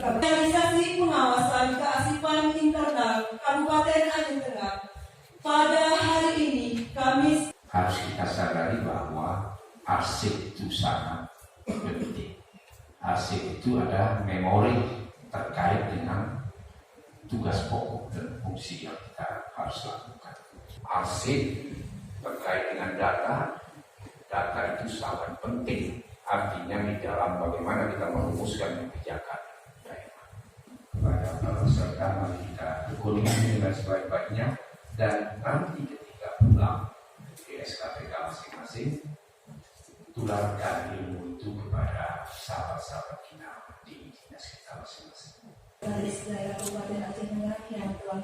Organisasi Pengawasan Keasipan Internal Kabupaten Aceh Tengah pada hari ini Kamis. Harus kita sadari bahwa arsip itu sangat penting. Arsip itu adalah memori terkait dengan tugas pokok dan fungsi yang kita harus lakukan. Arsip terkait dengan data itu sangat penting. Artinya di dalam bagaimana kita merumuskan kebijakan daerah. Pada peserta mari kita tekuni dengan sebaik-baiknya dan nanti ketika pulang di SKPK masing-masing, tularkan ilmu itu kepada sahabat-sahabat kita di dinas kita masing-masing. Dari Kabupaten Aceh Tengah yang telah